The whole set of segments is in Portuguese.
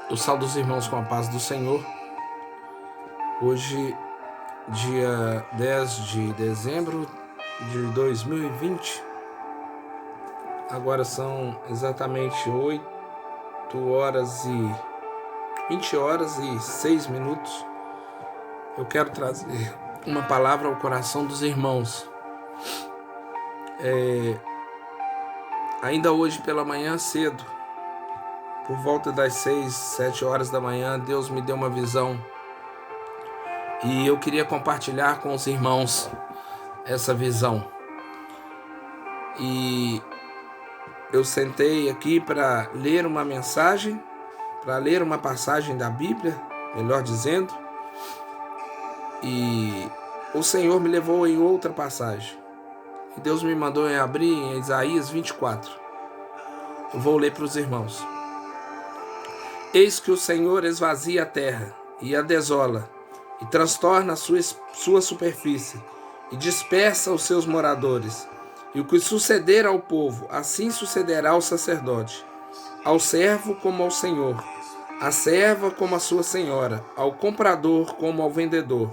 Eu saúdo os irmãos com a paz do Senhor. Hoje, dia 10 de dezembro de 2020. Agora são exatamente 20 horas e 6 minutos. Eu quero trazer uma palavra ao coração dos irmãos. Ainda hoje pela manhã cedo, por volta das 6, 7 horas da manhã, Deus me deu uma visão. E eu queria compartilhar com os irmãos essa visão. E eu sentei aqui para ler uma mensagem, para ler uma passagem da Bíblia, melhor dizendo. E o Senhor me levou em outra passagem. E Deus me mandou abrir em Isaías 24. Eu vou ler para os irmãos. Eis que o Senhor esvazia a terra e a desola, e transtorna a sua superfície, e dispersa os seus moradores. E o que suceder ao povo, assim sucederá ao sacerdote, ao servo como ao senhor, à serva como à sua senhora, ao comprador como ao vendedor,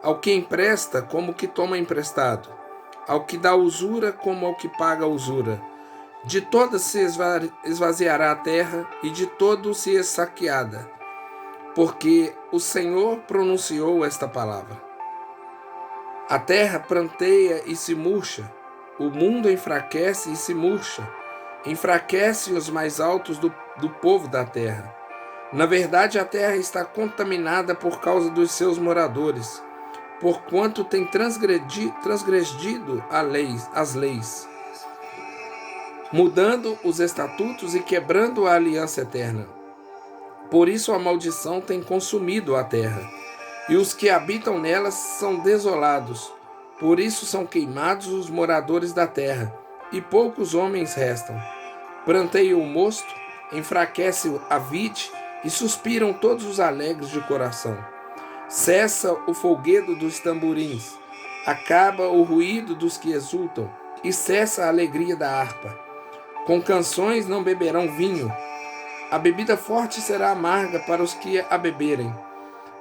ao que empresta como ao que toma emprestado, ao que dá usura como ao que paga usura. De todas se esvaziará a terra, e de todo se é saqueada, porque o Senhor pronunciou esta palavra. A terra pranteia e se murcha, o mundo enfraquece e se murcha, enfraquecem os mais altos do povo da terra. Na verdade, a terra está contaminada por causa dos seus moradores, porquanto tem transgredido as leis, mudando os estatutos e quebrando a aliança eterna. Por isso a maldição tem consumido a terra, e os que habitam nela são desolados. Por isso são queimados os moradores da terra, e poucos homens restam. Pranteia o mosto, enfraquece a vide, e suspiram todos os alegres de coração. Cessa o folguedo dos tamborins, acaba o ruído dos que exultam, e cessa a alegria da harpa. Com canções não beberão vinho, a bebida forte será amarga para os que a beberem.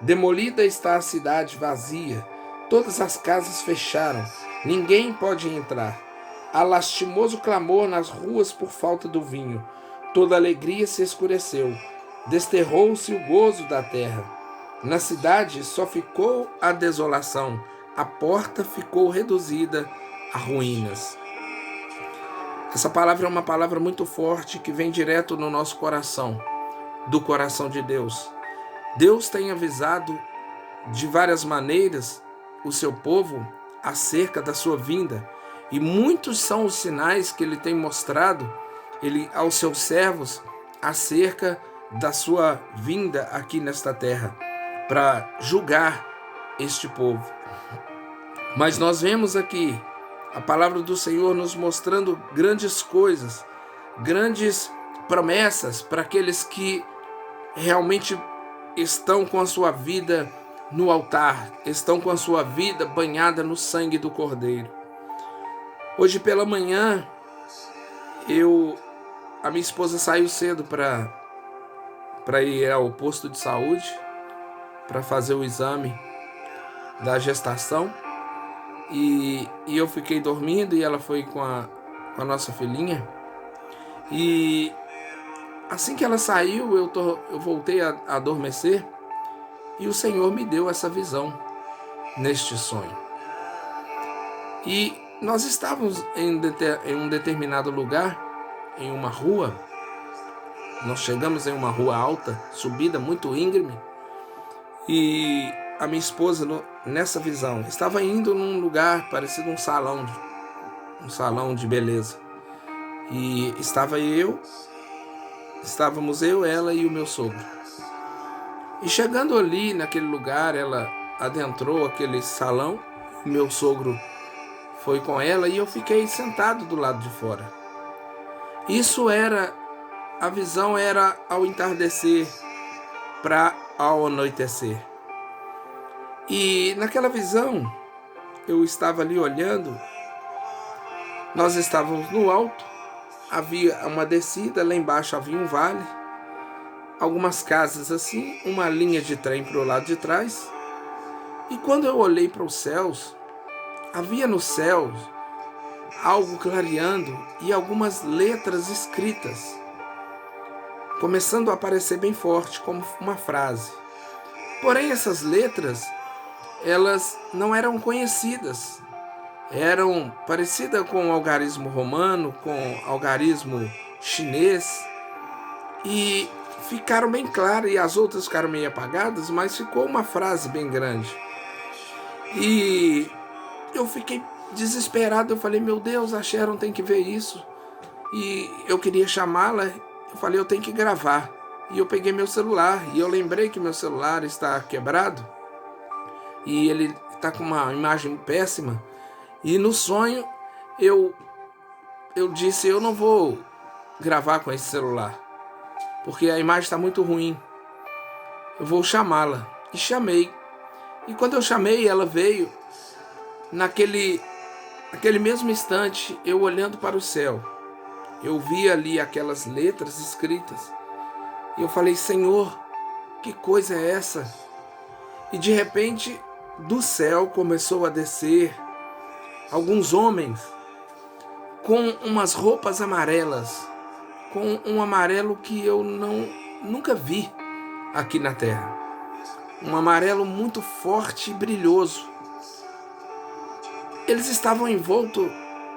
Demolida está a cidade vazia, todas as casas fecharam, ninguém pode entrar. Há lastimoso clamor nas ruas por falta do vinho, toda alegria se escureceu, desterrou-se o gozo da terra. Na cidade só ficou a desolação, a porta ficou reduzida a ruínas. Essa palavra é uma palavra muito forte que vem direto no nosso coração, do coração de Deus. Deus tem avisado de várias maneiras o seu povo acerca da sua vinda, e muitos são os sinais que ele tem mostrado aos seus servos acerca da sua vinda aqui nesta terra, para julgar este povo. Mas nós vemos aqui a palavra do Senhor nos mostrando grandes coisas, grandes promessas para aqueles que realmente estão com a sua vida no altar, estão com a sua vida banhada no sangue do Cordeiro. Hoje pela manhã, a minha esposa saiu cedo para ir ao posto de saúde, para fazer o exame da gestação. E eu fiquei dormindo e ela foi com a nossa filhinha. E assim que ela saiu, eu voltei a adormecer, e o Senhor me deu essa visão neste sonho. E nós estávamos em um determinado lugar, em uma rua. Nós chegamos em uma rua alta, subida, muito íngreme, e a minha esposa, nessa visão, estava indo num lugar parecido um salão de beleza. E estávamos eu, ela e o meu sogro. E chegando ali naquele lugar, ela adentrou aquele salão, o meu sogro foi com ela e eu fiquei sentado do lado de fora. A visão era ao entardecer para ao anoitecer. E naquela visão, eu estava ali olhando, nós estávamos no alto, havia uma descida, lá embaixo havia um vale, algumas casas assim, uma linha de trem para o lado de trás. E quando eu olhei para os céus, havia nos céus algo clareando e algumas letras escritas, começando a aparecer bem forte, como uma frase. Porém, essas letras, elas não eram conhecidas. Eram parecidas com o algarismo romano, com o algarismo chinês, e ficaram bem claras, e as outras ficaram meio apagadas, mas ficou uma frase bem grande. E eu fiquei desesperado, eu falei, meu Deus, a Sharon tem que ver isso. E eu queria chamá-la, eu falei, eu tenho que gravar. E eu peguei meu celular, e eu lembrei que meu celular está quebrado, e ele está com uma imagem péssima. E no sonho, eu disse, eu não vou gravar com esse celular, porque a imagem está muito ruim. Eu vou chamá-la. E chamei. E quando eu chamei, ela veio. Naquele mesmo instante, eu olhando para o céu, eu vi ali aquelas letras escritas. E eu falei, Senhor, que coisa é essa? E de repente, do céu começou a descer alguns homens com umas roupas amarelas, com um amarelo que eu nunca vi aqui na terra. Um amarelo muito forte e brilhoso. Eles estavam envoltos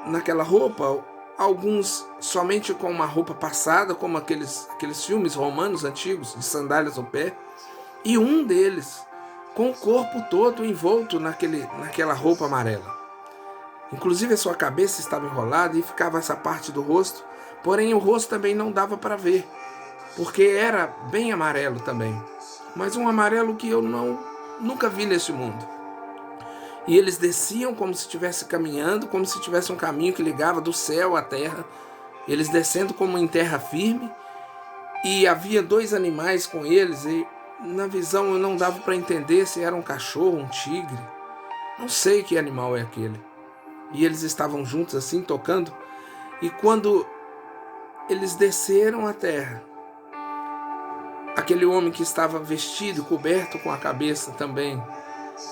naquela roupa, alguns somente com uma roupa passada, como aqueles filmes romanos antigos, de sandálias ao pé, e um deles com o corpo todo envolto naquela roupa amarela. Inclusive a sua cabeça estava enrolada e ficava essa parte do rosto, porém o rosto também não dava para ver, porque era bem amarelo também, mas um amarelo que eu nunca vi nesse mundo. E eles desciam como se estivesse caminhando, como se tivesse um caminho que ligava do céu à terra, eles descendo como em terra firme, e havia 2 animais com eles, e na visão eu não dava para entender se era um cachorro, um tigre, não sei que animal é aquele. E eles estavam juntos assim, tocando, e quando eles desceram à terra, aquele homem que estava vestido, coberto com a cabeça também,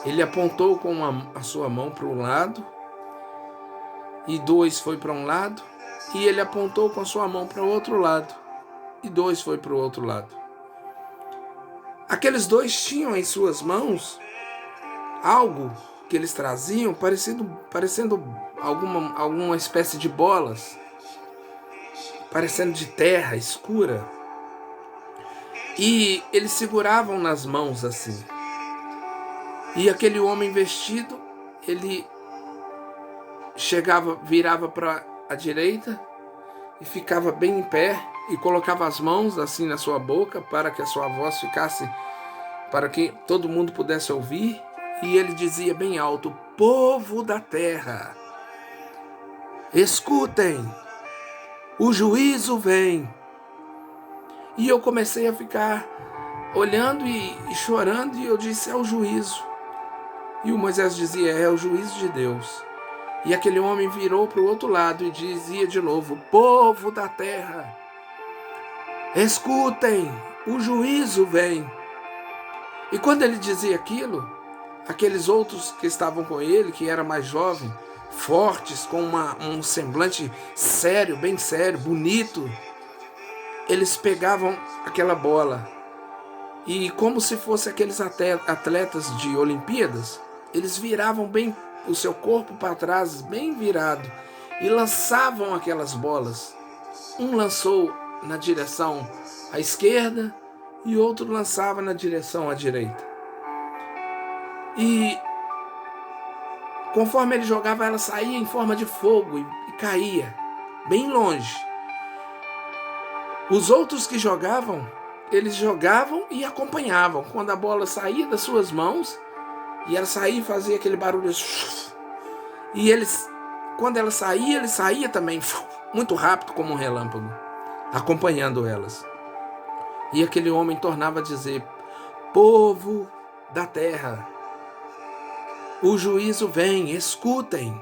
ele apontou com a sua mão para um lado, e 2 foi para um lado, e ele apontou com a sua mão para o outro lado, e 2 foi para o outro lado. Aqueles 2 tinham em suas mãos algo que eles traziam, parecendo alguma espécie de bolas, parecendo de terra escura, e eles seguravam nas mãos assim. E aquele homem vestido, ele virava para a direita e ficava bem em pé e colocava as mãos assim na sua boca para que a sua voz ficasse, para que todo mundo pudesse ouvir. E ele dizia bem alto, povo da terra, escutem, o juízo vem. E eu comecei a ficar olhando e chorando, e eu disse, é o juízo. E o Moisés dizia, é o juízo de Deus. E aquele homem virou para o outro lado e dizia de novo, povo da terra, escutem, o juízo vem. E quando ele dizia aquilo, aqueles outros que estavam com ele, que era mais jovem, fortes, com um semblante sério, bem sério, bonito, eles pegavam aquela bola e, como se fossem aqueles atletas de Olimpíadas, eles viravam bem o seu corpo para trás, bem virado, e lançavam aquelas bolas. Um lançou na direção à esquerda e outro lançava na direção à direita. E conforme ele jogava, ela saía em forma de fogo e caía bem longe. Os outros que jogavam, eles jogavam e acompanhavam. Quando a bola saía das suas mãos, e ela saía e fazia aquele barulho, e quando ela saía, ele saía também muito rápido como um relâmpago, acompanhando elas. E aquele homem tornava a dizer, povo da terra, o juízo vem, escutem.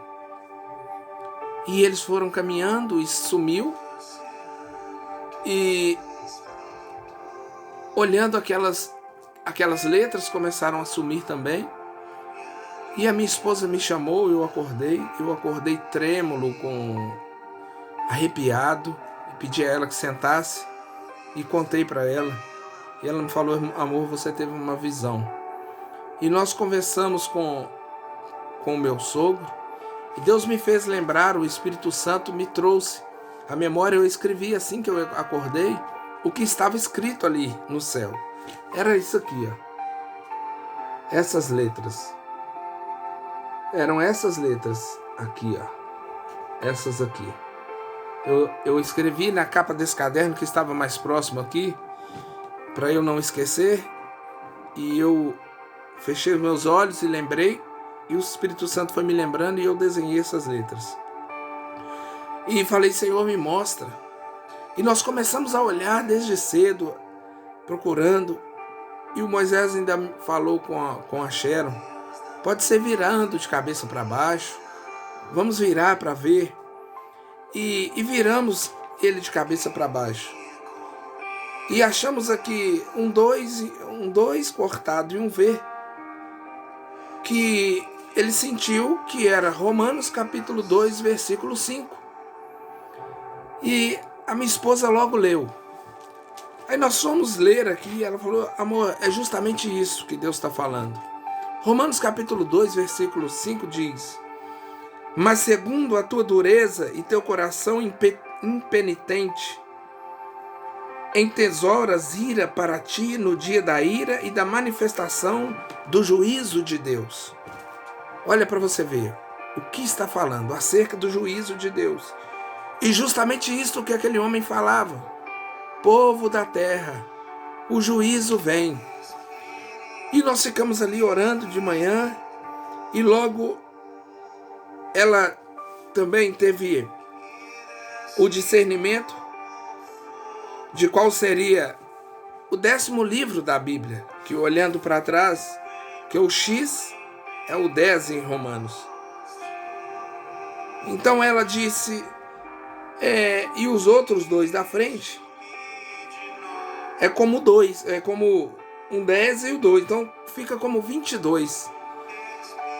E eles foram caminhando e sumiu. E olhando aquelas letras, começaram a sumir também. E a minha esposa me chamou, eu acordei trêmulo, arrepiado, e pedi a ela que sentasse e contei para ela. E ela me falou: amor, você teve uma visão. E nós conversamos com o meu sogro, e Deus me fez lembrar, o Espírito Santo me trouxe a memória. Eu escrevi assim que eu acordei, o que estava escrito ali no céu. Era isso aqui, ó. Essas letras. Eram essas letras aqui, ó. Essas aqui. Eu escrevi na capa desse caderno que estava mais próximo aqui, para eu não esquecer. E eu fechei os meus olhos e lembrei, e o Espírito Santo foi me lembrando, e eu desenhei essas letras. E falei: Senhor, me mostra. E nós começamos a olhar desde cedo, procurando. E o Moisés ainda falou com a Sharon: pode ser virando de cabeça para baixo. Vamos virar para ver. E viramos ele de cabeça para baixo. E achamos aqui um 2 cortado e um V, que ele sentiu que era Romanos capítulo 2, versículo 5. E a minha esposa logo leu. Aí nós fomos ler aqui e ela falou: amor, é justamente isso que Deus está falando. Romanos capítulo 2, versículo 5 diz: mas segundo a tua dureza e teu coração impenitente, entesouras ira para ti no dia da ira e da manifestação do juízo de Deus. Olha para você ver o que está falando acerca do juízo de Deus. E justamente isso que aquele homem falava: povo da terra, o juízo vem. E nós ficamos ali orando de manhã, e logo ela também teve o discernimento de qual seria o 10º livro da Bíblia, que olhando para trás, que o X é o 10 em Romanos. Então ela disse, e os outros 2 da frente é como 2, é como um 10 e o 2, então fica como 22.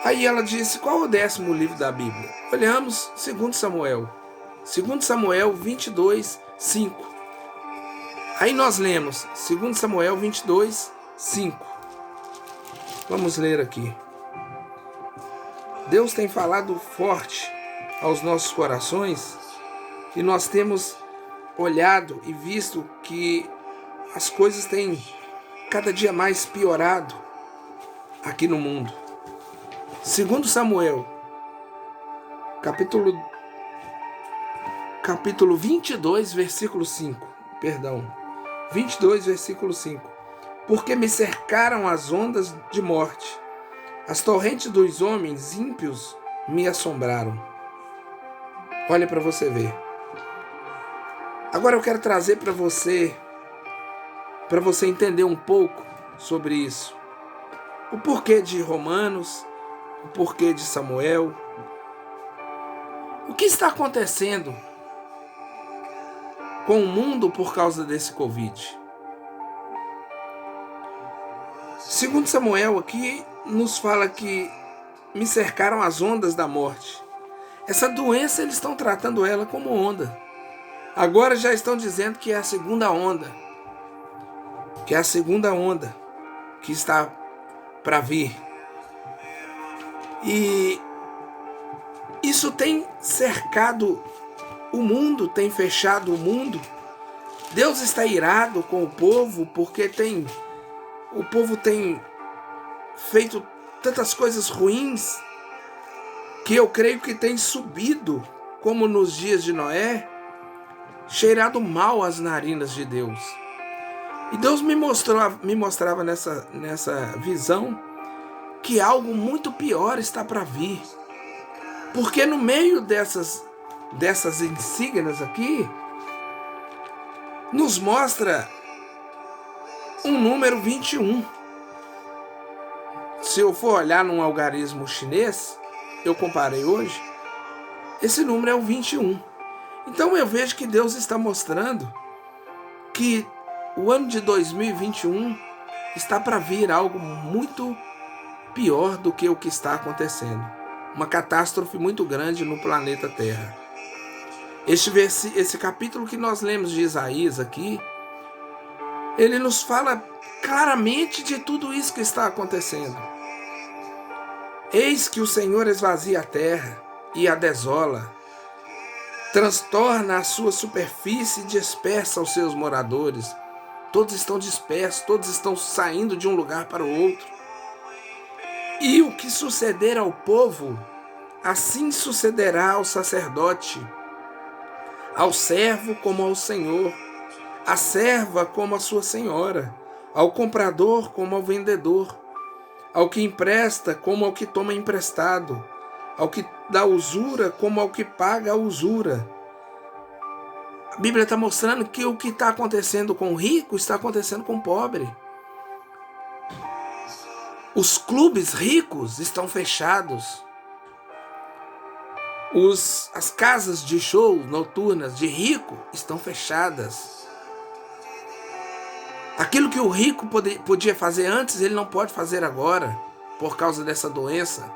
Aí ela disse: qual é o 10º livro da Bíblia? Olhamos 2 Samuel. 2 Samuel 22, 5. Aí nós lemos 2 Samuel 22, 5. Vamos ler aqui. Deus tem falado forte aos nossos corações, e nós temos olhado e visto que as coisas têm cada dia mais piorado aqui no mundo. 2 Samuel, capítulo 22, versículo 5. 22, versículo 5. Porque me cercaram as ondas de morte, as torrentes dos homens ímpios me assombraram. Olha para você ver. Agora eu quero trazer para você entender um pouco sobre isso. O porquê de Romanos, o porquê de Samuel. O que está acontecendo com o mundo por causa desse Covid? 2 Samuel aqui nos fala que me cercaram as ondas da morte. Essa doença eles estão tratando ela como onda. Agora já estão dizendo que é a segunda onda. Que é a segunda onda que está para vir. E isso tem cercado o mundo, tem fechado o mundo. Deus está irado com o povo porque o povo tem feito tantas coisas ruins que eu creio que tem subido, como nos dias de Noé, cheirado mal às narinas de Deus. E Deus me mostrava nessa visão que algo muito pior está para vir. Porque no meio dessas insígnias aqui, nos mostra um número 21. Se eu for olhar num algarismo chinês, eu comparei hoje, esse número é o 21. Então eu vejo que Deus está mostrando que o ano de 2021 está para vir algo muito pior do que o que está acontecendo. Uma catástrofe muito grande no planeta Terra. Esse capítulo que nós lemos de Isaías aqui, ele nos fala claramente de tudo isso que está acontecendo. Eis que o Senhor esvazia a terra e a desola, transtorna a sua superfície e dispersa os seus moradores. Todos estão dispersos, todos estão saindo de um lugar para o outro. E o que suceder ao povo, assim sucederá ao sacerdote, ao servo como ao senhor, à serva como à sua senhora, ao comprador como ao vendedor, ao que empresta como ao que toma emprestado, ao que dá usura como ao que paga a usura. A Bíblia está mostrando que o que está acontecendo com o rico está acontecendo com o pobre. Os clubes ricos estão fechados. As casas de show noturnas de rico estão fechadas. Aquilo que o rico podia fazer antes, ele não pode fazer agora, por causa dessa doença.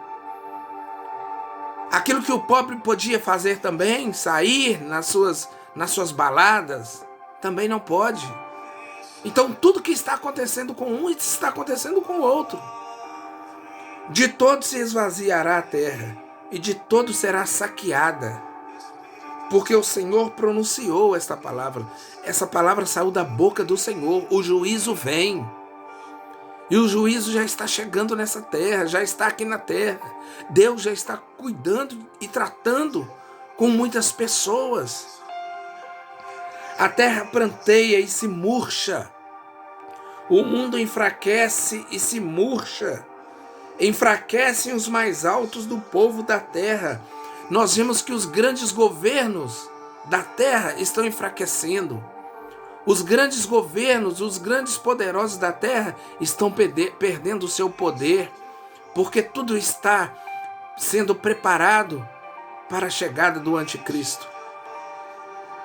Aquilo que o pobre podia fazer também, sair nas suas baladas, também não pode. Então tudo que está acontecendo com um está acontecendo com o outro. De todos se esvaziará a terra, e de todos será saqueada. Porque o Senhor pronunciou esta palavra. Essa palavra saiu da boca do Senhor. O juízo vem. E o juízo já está chegando nessa terra, já está aqui na terra. Deus já está cuidando e tratando com muitas pessoas. A terra pranteia e se murcha. O mundo enfraquece e se murcha. Enfraquecem os mais altos do povo da terra. Nós vimos que os grandes governos da terra estão enfraquecendo. Os grandes governos, os grandes poderosos da terra estão perdendo o seu poder, porque tudo está sendo preparado para a chegada do anticristo.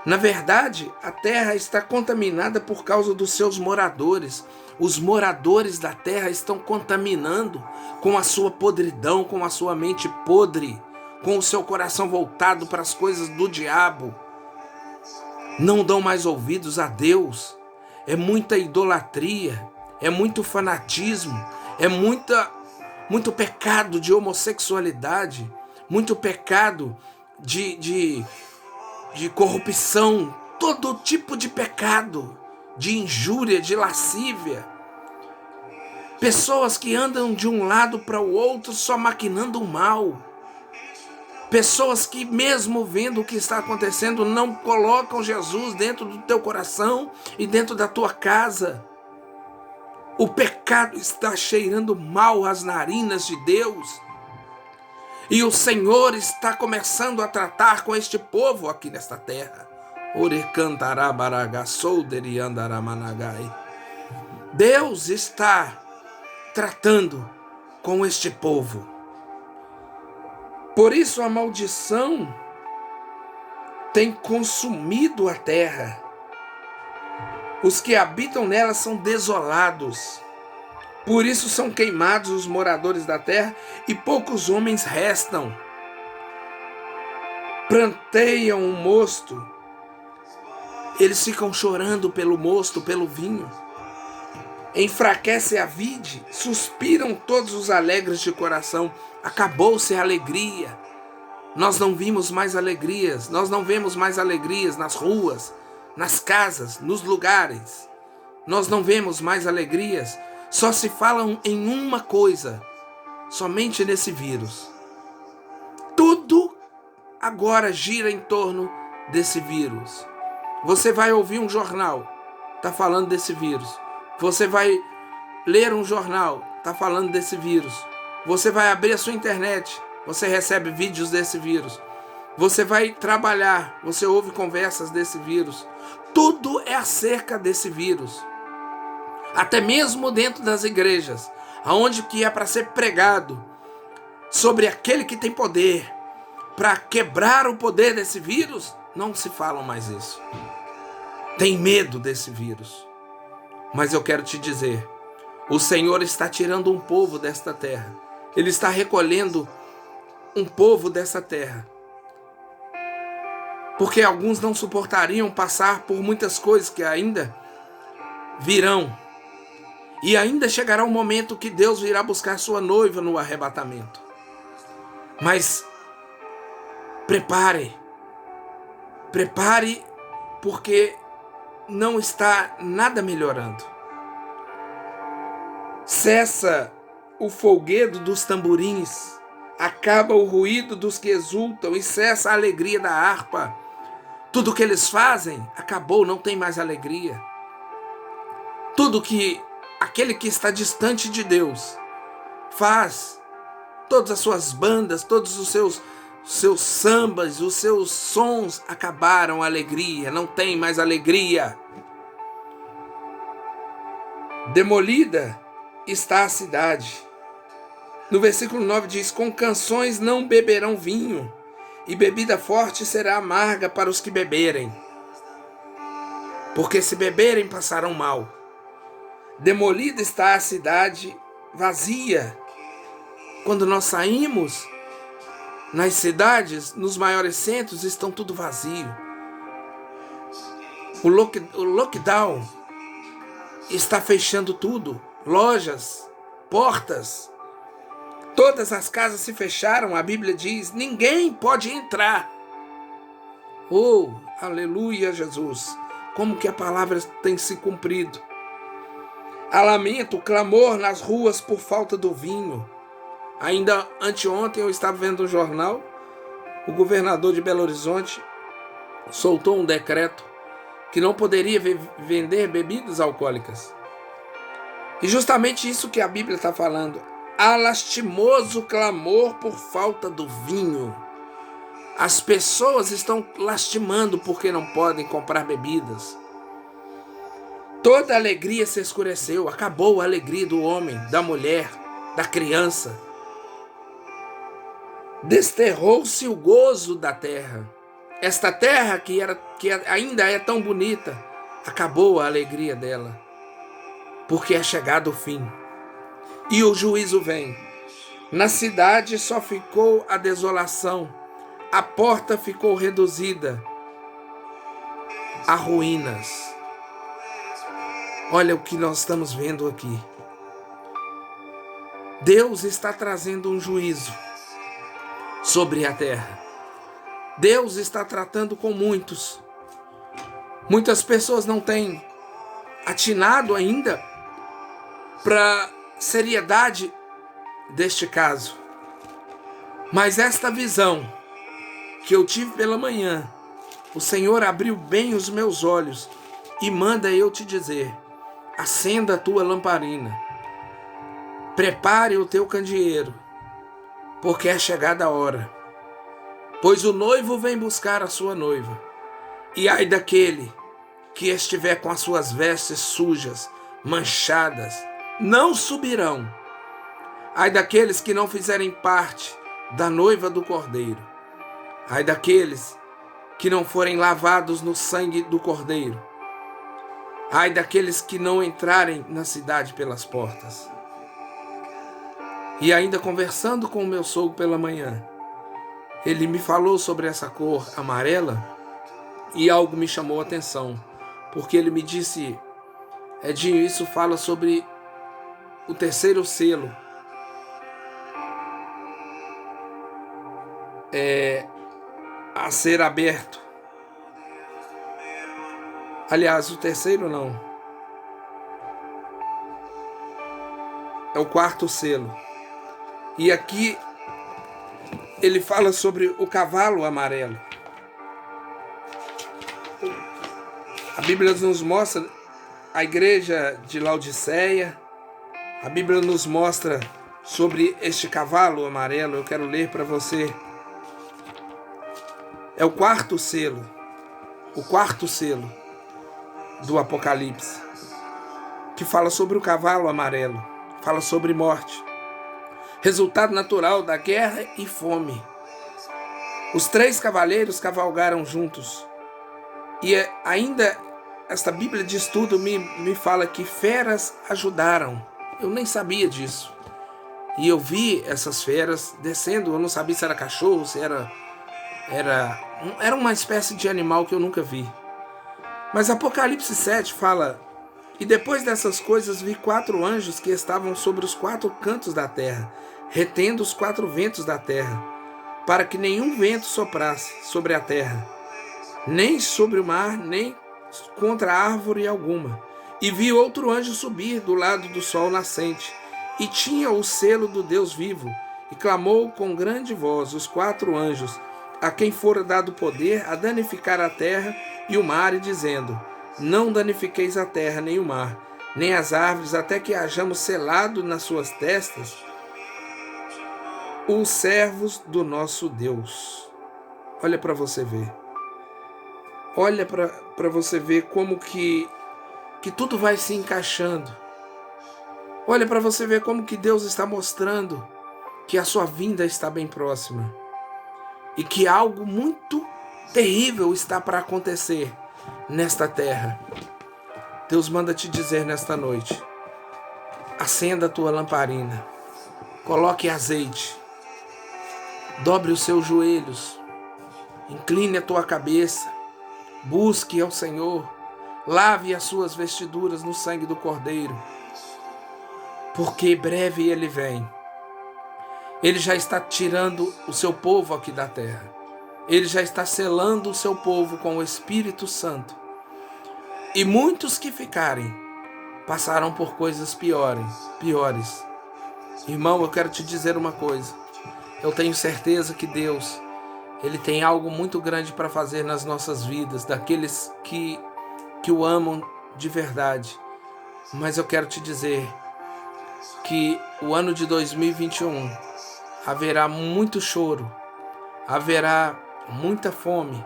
Na verdade, a terra está contaminada por causa dos seus moradores. Os moradores da terra estão contaminando com a sua podridão, com a sua mente podre, com o seu coração voltado para as coisas do diabo. Não dão mais ouvidos a Deus. É muita idolatria, é muito fanatismo, é muito pecado de homossexualidade, muito pecado de corrupção, todo tipo de pecado, de injúria, de lascívia. Pessoas que andam de um lado para o outro só maquinando o mal. Pessoas que, mesmo vendo o que está acontecendo, não colocam Jesus dentro do teu coração e dentro da tua casa. O pecado está cheirando mal às narinas de Deus. E o Senhor está começando a tratar com este povo aqui nesta terra. Deus está tratando com este povo. Por isso a maldição tem consumido a terra. Os que habitam nela são desolados. Por isso são queimados os moradores da terra e poucos homens restam. Pranteiam o mosto. Eles ficam chorando pelo mosto, pelo vinho. Enfraquece a vide, suspiram todos os alegres de coração. Acabou-se a alegria. Nós não vimos mais alegrias. Nós não vemos mais alegrias nas ruas, nas casas, nos lugares. Nós não vemos mais alegrias. Só se falam em uma coisa, somente nesse vírus. Tudo agora gira em torno desse vírus. Você vai ouvir um jornal, está falando desse vírus. Você vai ler um jornal, está falando desse vírus. Você vai abrir a sua internet, você recebe vídeos desse vírus. Você vai trabalhar, você ouve conversas desse vírus. Tudo é acerca desse vírus. Até mesmo dentro das igrejas, aonde que é para ser pregado sobre aquele que tem poder para quebrar o poder desse vírus, não se fala mais isso. Tem medo desse vírus. Mas eu quero te dizer, o Senhor está tirando um povo desta terra. Ele está recolhendo um povo dessa terra. Porque alguns não suportariam passar por muitas coisas que ainda virão. E ainda chegará um momento que Deus virá buscar sua noiva no arrebatamento. Mas prepare, porque não está nada melhorando. Cessa o folguedo dos tamborins, acaba o ruído dos que exultam e cessa a alegria da harpa. Tudo que eles fazem acabou, não tem mais alegria. Tudo que aquele que está distante de Deus faz, todas as suas bandas, todos os seus sambas, os seus sons acabaram a alegria, não tem mais alegria. Demolida está a cidade. No versículo 9 diz: com canções não beberão vinho, e bebida forte será amarga para os que beberem, porque se beberem passarão mal. Demolida está a cidade vazia. Quando nós saímos nas cidades, nos maiores centros, estão tudo vazio. O lockdown está fechando tudo. Lojas, portas, todas as casas se fecharam. A Bíblia diz: ninguém pode entrar. Oh, aleluia, Jesus! Como que a palavra tem se cumprido. Há lamento, clamor nas ruas por falta do vinho. Ainda anteontem eu estava vendo um jornal, o governador de Belo Horizonte soltou um decreto que não poderia vender bebidas alcoólicas. E justamente isso que a Bíblia está falando. Há lastimoso clamor por falta do vinho. As pessoas estão lastimando porque não podem comprar bebidas. Toda a alegria se escureceu, acabou a alegria do homem, da mulher, da criança. Desterrou-se o gozo da terra. Esta terra que ainda é tão bonita, acabou a alegria dela, porque é chegado o fim. E o juízo vem. Na cidade só ficou a desolação, a porta ficou reduzida a ruínas. Olha o que nós estamos vendo aqui. Deus está trazendo um juízo sobre a terra. Deus está tratando com muitos. Muitas pessoas não têm atinado ainda para a seriedade deste caso. Mas esta visão que eu tive pela manhã, o Senhor abriu bem os meus olhos e manda eu te dizer: acenda a tua lamparina, prepare o teu candeeiro, porque é chegada a hora. Pois o noivo vem buscar a sua noiva. E ai daquele que estiver com as suas vestes sujas, manchadas, não subirão. Ai daqueles que não fizerem parte da noiva do Cordeiro. Ai daqueles que não forem lavados no sangue do Cordeiro. Ai daqueles que não entrarem na cidade pelas portas. E ainda conversando com o meu sogro pela manhã, ele me falou sobre essa cor amarela e algo me chamou a atenção, porque ele me disse: Edinho, isso fala sobre o terceiro selo. A ser aberto. Aliás, o terceiro não. É o quarto selo. E aqui ele fala sobre o cavalo amarelo. A Bíblia nos mostra a igreja de Laodiceia. A Bíblia nos mostra sobre este cavalo amarelo. Eu quero ler para você. É o quarto selo do Apocalipse, que fala sobre o cavalo amarelo, fala sobre morte, resultado natural da guerra e fome. Os 3 cavaleiros cavalgaram juntos, e ainda esta Bíblia de estudo me fala que feras ajudaram. Eu nem sabia disso. E eu vi essas feras descendo, eu não sabia se era cachorro, se era uma espécie de animal que eu nunca vi. Mas Apocalipse 7 fala: e depois dessas coisas vi 4 anjos que estavam sobre os 4 cantos da terra, retendo os 4 ventos da terra, para que nenhum vento soprasse sobre a terra, nem sobre o mar, nem contra árvore alguma. E vi outro anjo subir do lado do sol nascente, e tinha o selo do Deus vivo, e clamou com grande voz os 4 anjos, a quem fora dado poder a danificar a terra e o mar, e dizendo: não danifiqueis a terra nem o mar, nem as árvores, até que hajamos selado nas suas testas os servos do nosso Deus. Olha para você ver. Olha para você ver como que tudo vai se encaixando. Olha para você ver como que Deus está mostrando que a sua vinda está bem próxima. E que algo muito terrível está para acontecer nesta terra. Deus manda te dizer nesta noite: acenda a tua lamparina, coloque azeite, dobre os seus joelhos, incline a tua cabeça, busque ao Senhor, lave as suas vestiduras no sangue do Cordeiro, porque breve Ele vem. Ele já está tirando o seu povo aqui da terra. Ele já está selando o seu povo com o Espírito Santo. E muitos que ficarem passarão por coisas piores. Irmão, eu quero te dizer uma coisa. Eu tenho certeza que Deus, Ele tem algo muito grande para fazer nas nossas vidas, daqueles que o amam de verdade. Mas eu quero te dizer que o ano de 2021 haverá muito choro, haverá muita fome,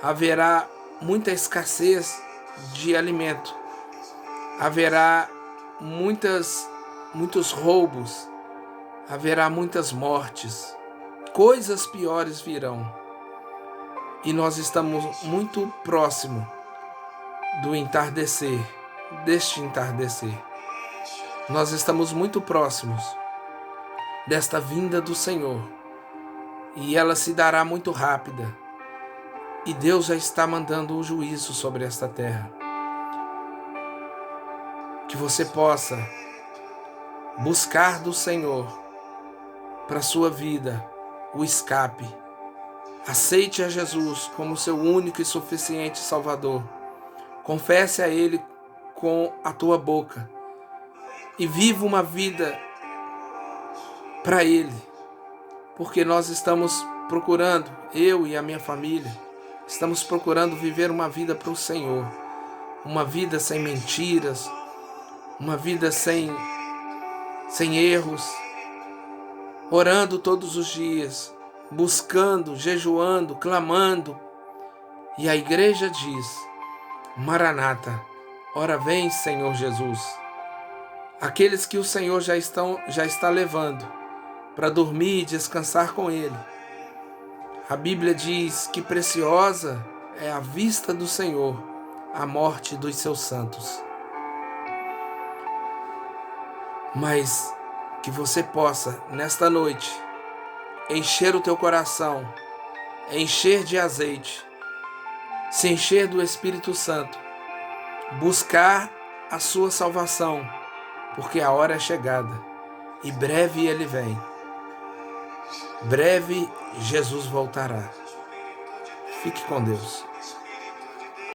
haverá muita escassez de alimento, haverá muitos roubos, haverá muitas mortes, coisas piores virão. E nós estamos muito próximo deste entardecer. Nós estamos muito próximos desta vinda do Senhor, e ela se dará muito rápida, e Deus já está mandando o juízo sobre esta terra. Que você possa buscar do Senhor para a sua vida o escape. Aceite a Jesus como seu único e suficiente Salvador. Confesse a Ele com a tua boca e viva uma vida para Ele, porque nós estamos procurando, eu e a minha família, estamos procurando viver uma vida para o Senhor, uma vida sem mentiras, uma vida sem erros, orando todos os dias, buscando, jejuando, clamando. E a igreja diz: Maranata, ora vem, Senhor Jesus. Aqueles que o Senhor já está levando para dormir e descansar com Ele. A Bíblia diz que preciosa é a vista do Senhor, a morte dos seus santos. Mas que você possa, nesta noite, encher o teu coração, encher de azeite, se encher do Espírito Santo, buscar a sua salvação, porque a hora é chegada e breve Ele vem. Breve Jesus voltará. Fique com Deus.